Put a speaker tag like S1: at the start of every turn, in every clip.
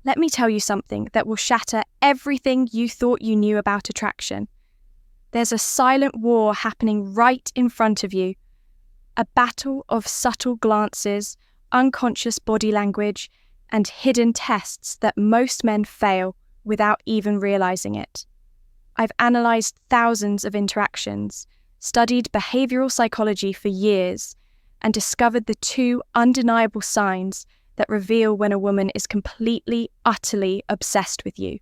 S1: Let me tell you something that will shatter everything you thought you knew about attraction. There's a silent war happening right in front of you. A battle of subtle glances, unconscious body language, and hidden tests that most men fail without even realizing it. I've analyzed thousands of interactions, studied behavioral psychology for years, and discovered the two undeniable signs that reveal when a woman is completely, utterly obsessed with you.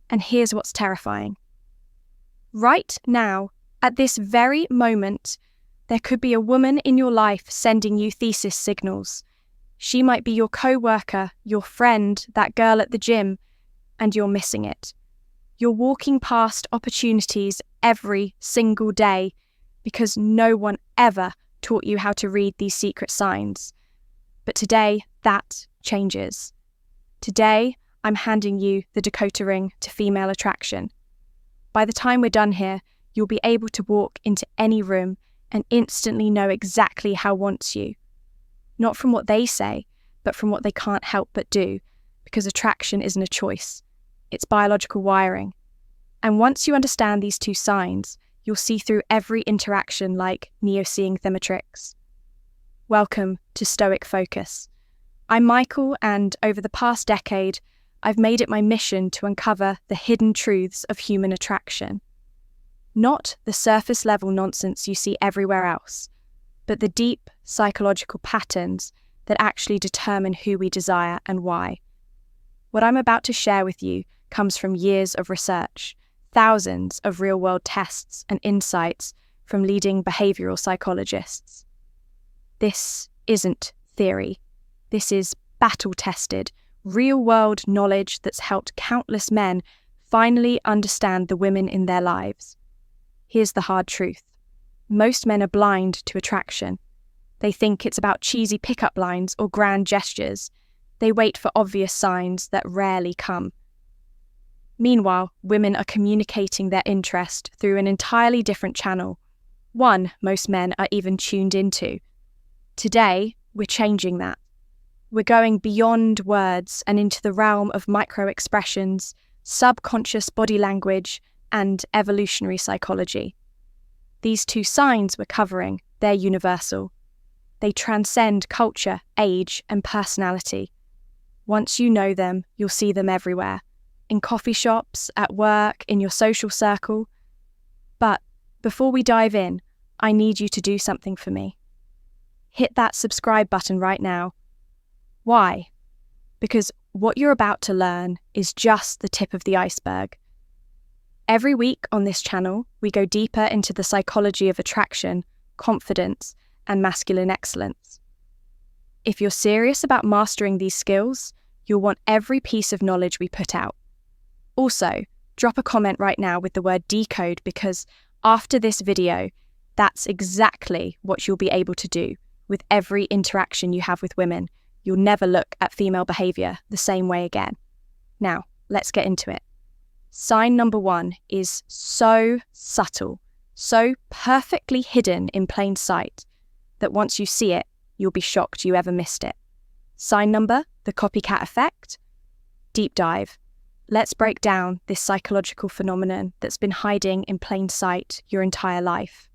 S1: And here's what's terrifying. Right now, at this very moment, there could be a woman in your life sending you thesis signals. She might be your co-worker, your friend, that girl at the gym, and you're missing it. You're walking past opportunities every single day because no one ever taught you how to read these secret signs. But today, that changes. Today, I'm handing you the Dakota ring to female attraction. By the time we're done here, you'll be able to walk into any room and instantly know exactly how wants you. Not from what they say, but from what they can't help but do, because attraction isn't a choice. It's biological wiring. And once you understand these two signs, you'll see through every interaction like neo-seeing thematrix. Welcome to Stoic Focus. I'm Michael, and over the past decade, I've made it my mission to uncover the hidden truths of human attraction. Not the surface-level nonsense you see everywhere else, but the deep psychological patterns that actually determine who we desire and why. What I'm about to share with you comes from years of research, thousands of real-world tests and insights from leading behavioral psychologists. This isn't theory. This is battle-tested, real-world knowledge that's helped countless men finally understand the women in their lives. Here's the hard truth. Most men are blind to attraction. They think it's about cheesy pickup lines or grand gestures. They wait for obvious signs that rarely come. Meanwhile, women are communicating their interest through an entirely different channel, one most men are even tuned into. Today, we're changing that. We're going beyond words and into the realm of micro-expressions, subconscious body language, and evolutionary psychology. These two signs we're covering, they're universal. They transcend culture, age, and personality. Once you know them, you'll see them everywhere. In coffee shops, at work, in your social circle. But before we dive in, I need you to do something for me. Hit that subscribe button right now. Why? Because what you're about to learn is just the tip of the iceberg. Every week on this channel, we go deeper into the psychology of attraction, confidence, and masculine excellence. If you're serious about mastering these skills, you'll want every piece of knowledge we put out. Also, drop a comment right now with the word decode, because after this video, that's exactly what you'll be able to do with every interaction you have with women. You'll never look at female behavior the same way again. Now, let's get into it. Sign number 1 is so subtle, so perfectly hidden in plain sight, that once you see it, you'll be shocked you ever missed it. Sign number, the copycat effect. Deep dive. Let's break down this psychological phenomenon that's been hiding in plain sight your entire life.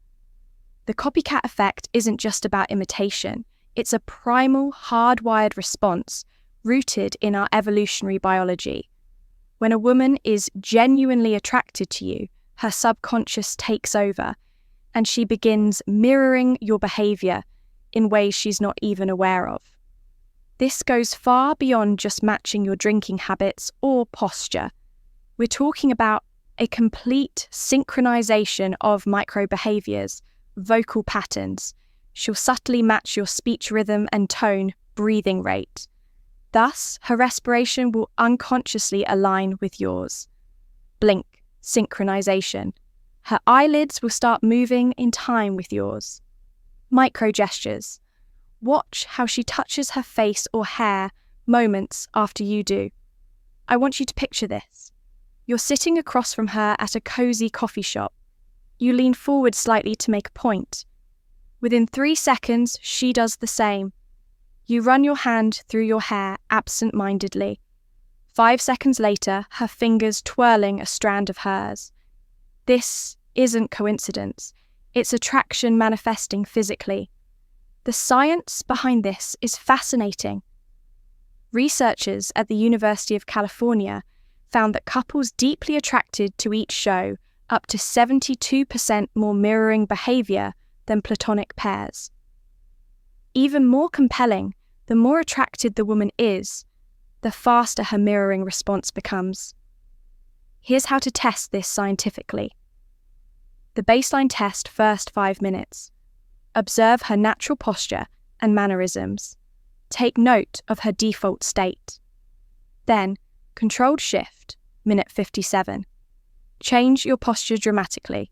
S1: The copycat effect isn't just about imitation. It's a primal, hardwired response rooted in our evolutionary biology. When a woman is genuinely attracted to you, her subconscious takes over, and she begins mirroring your behavior in ways she's not even aware of. This goes far beyond just matching your drinking habits or posture. We're talking about a complete synchronization of micro-behaviors, vocal patterns. She'll subtly match your speech rhythm and tone, breathing rate. Thus, her respiration will unconsciously align with yours. Blink, synchronization. Her eyelids will start moving in time with yours. Micro-gestures. Watch how she touches her face or hair moments after you do. I want you to picture this. You're sitting across from her at a cozy coffee shop. You lean forward slightly to make a point. Within 3 seconds, she does the same. You run your hand through your hair absent-mindedly. 5 seconds later, her fingers twirling a strand of hers. This isn't coincidence. It's attraction manifesting physically. The science behind this is fascinating. Researchers at the University of California found that couples deeply attracted to each show up to 72% more mirroring behavior than platonic pairs. Even more compelling, the more attracted the woman is, the faster her mirroring response becomes. Here's how to test this scientifically. The baseline test first 5 minutes. Observe her natural posture and mannerisms. Take note of her default state. Then, controlled shift, minute 57. Change your posture dramatically.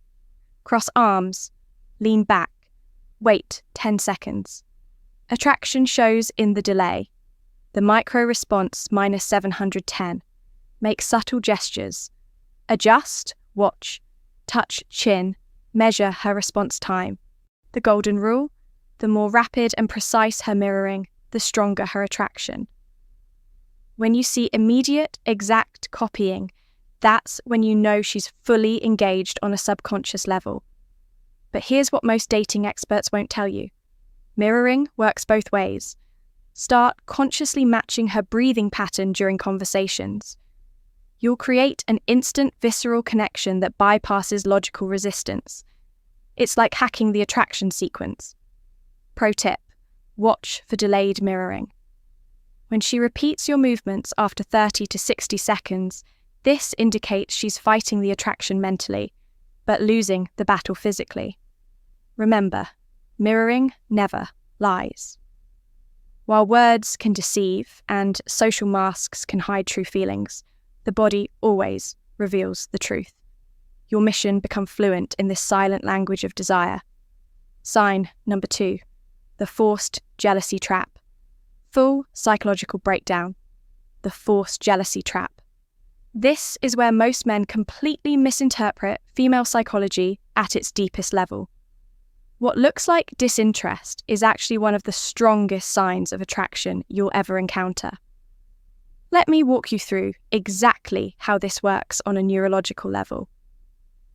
S1: Cross arms, lean back, wait 10 seconds. Attraction shows in the delay. The micro response minus 710. Make subtle gestures. Adjust, watch, touch chin, measure her response time. The golden rule: the more rapid and precise her mirroring, the stronger her attraction. When you see immediate, exact copying, that's when you know she's fully engaged on a subconscious level. But here's what most dating experts won't tell you. Mirroring works both ways. Start consciously matching her breathing pattern during conversations. You'll create an instant visceral connection that bypasses logical resistance. It's like hacking the attraction sequence. Pro tip: watch for delayed mirroring. When she repeats your movements after 30 to 60 seconds, this indicates she's fighting the attraction mentally, but losing the battle physically. Remember, mirroring never lies. While words can deceive and social masks can hide true feelings, the body always reveals the truth. Your mission: become fluent in this silent language of desire. Sign number 2, the forced jealousy trap. Full psychological breakdown. The forced jealousy trap. This is where most men completely misinterpret female psychology at its deepest level. What looks like disinterest is actually one of the strongest signs of attraction you'll ever encounter. Let me walk you through exactly how this works on a neurological level.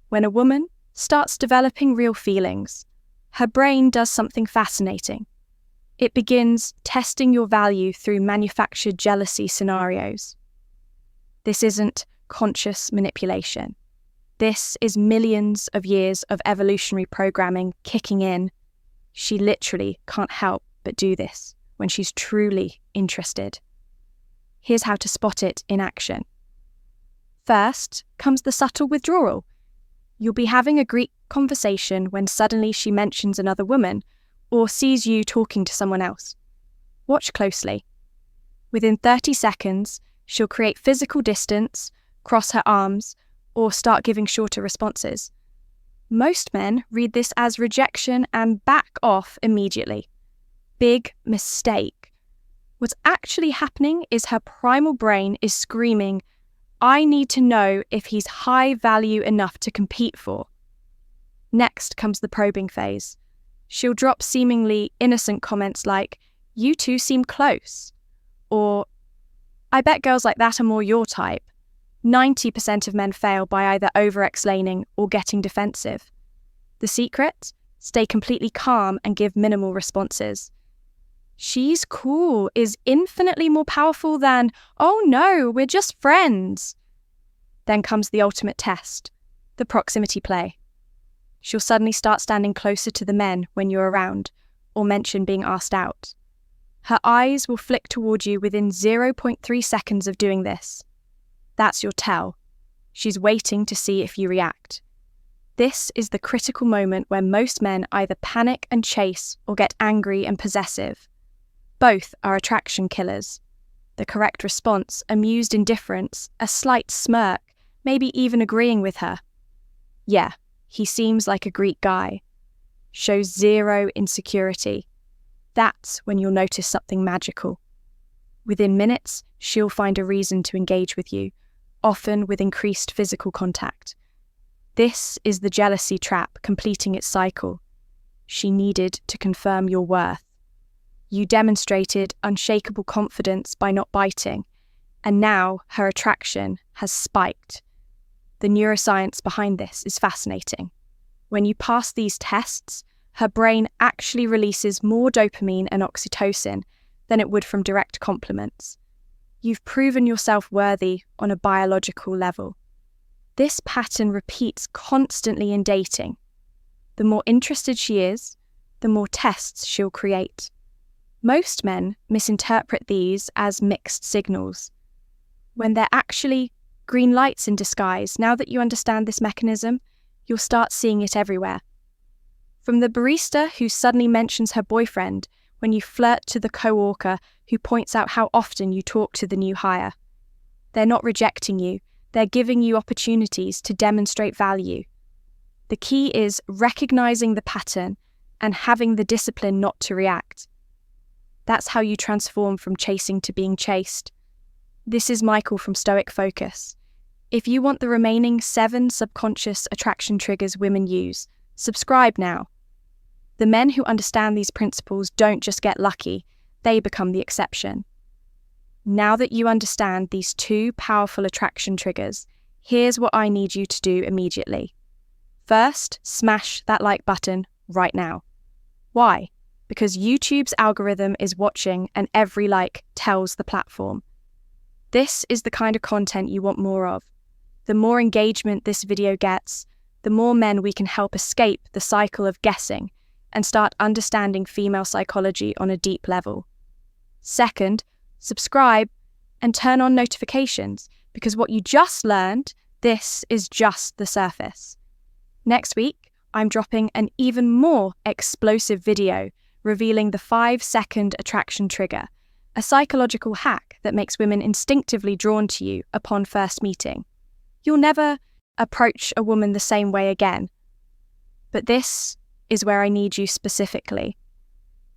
S1: When a woman starts developing real feelings, her brain does something fascinating. It begins testing your value through manufactured jealousy scenarios. This isn't conscious manipulation. This is millions of years of evolutionary programming kicking in. She literally can't help but do this when she's truly interested. Here's how to spot it in action. First comes the subtle withdrawal. You'll be having a Greek conversation when suddenly she mentions another woman or sees you talking to someone else. Watch closely. Within 30 seconds, she'll create physical distance, cross her arms, or start giving shorter responses. Most men read this as rejection and back off immediately. Big mistake. What's actually happening is her primal brain is screaming, "I need to know if he's high value enough to compete for." Next comes the probing phase. She'll drop seemingly innocent comments like, "You two seem close," or "I bet girls like that are more your type." 90% of men fail by either over-explaining or getting defensive. The secret? Stay completely calm and give minimal responses. "She's cool" is infinitely more powerful than, "Oh no, we're just friends." Then comes the ultimate test, the proximity play. She'll suddenly start standing closer to the men when you're around, or mention being asked out. Her eyes will flick toward you within 0.3 seconds of doing this. That's your tell. She's waiting to see if you react. This is the critical moment where most men either panic and chase or get angry and possessive. Both are attraction killers. The correct response: amused indifference, a slight smirk, maybe even agreeing with her. "Yeah, he seems like a Greek guy." Shows zero insecurity. That's when you'll notice something magical. Within minutes, she'll find a reason to engage with you, often with increased physical contact. This is the jealousy trap completing its cycle. She needed to confirm your worth. You demonstrated unshakable confidence by not biting. and now her attraction has spiked. The neuroscience behind this is fascinating. When you pass these tests, her brain actually releases more dopamine and oxytocin than it would from direct compliments. You've proven yourself worthy on a biological level. This pattern repeats constantly in dating. The more interested she is, the more tests she'll create. Most men misinterpret these as mixed signals, when they're actually green lights in disguise. Now that you understand this mechanism, you'll start seeing it everywhere. From the barista who suddenly mentions her boyfriend when you flirt to the co-worker who points out how often you talk to the new hire. They're not rejecting you, they're giving you opportunities to demonstrate value. The key is recognizing the pattern and having the discipline not to react. That's how you transform from chasing to being chased. This is Michael from Stoic Focus. If you want the remaining 7 subconscious attraction triggers women use, subscribe now. The men who understand these principles don't just get lucky, they become the exception. Now that you understand these 2 powerful attraction triggers, here's what I need you to do immediately. First, smash that like button right now. Why? Because YouTube's algorithm is watching and every like tells the platform. This is the kind of content you want more of. The more engagement this video gets, the more men we can help escape the cycle of guessing and start understanding female psychology on a deep level. Second, subscribe and turn on notifications, because what you just learned, this is just the surface. Next week, I'm dropping an even more explosive video revealing the 5-second attraction trigger, a psychological hack that makes women instinctively drawn to you upon first meeting. You'll never approach a woman the same way again. But this is where I need you specifically.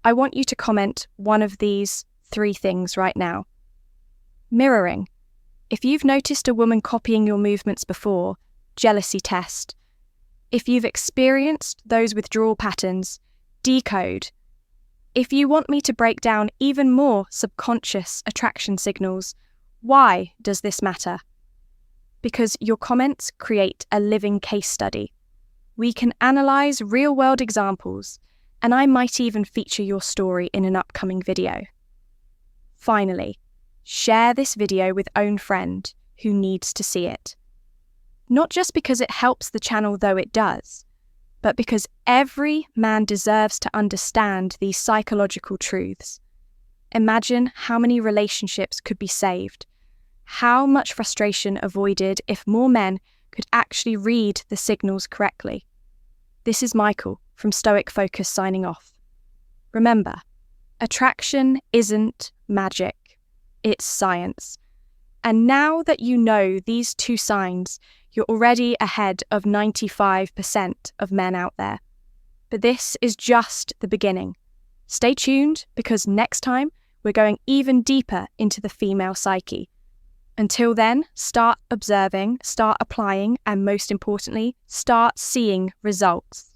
S1: I want you to comment one of these 3 things right now. Mirroring. If you've noticed a woman copying your movements before, jealousy test. If you've experienced those withdrawal patterns, decode. If you want me to break down even more subconscious attraction signals, why does this matter? Because your comments create a living case study. We can analyze real-world examples, and I might even feature your story in an upcoming video. Finally, share this video with own friend who needs to see it. Not just because it helps the channel, though it does, but because every man deserves to understand these psychological truths. Imagine how many relationships could be saved, how much frustration avoided if more men could actually read the signals correctly. This is Michael from Stoic Focus signing off. Remember, attraction isn't magic, it's science. And now that you know these 2 signs, you're already ahead of 95% of men out there. But this is just the beginning. Stay tuned, because next time we're going even deeper into the female psyche. Until then, start observing, start applying, and most importantly, start seeing results.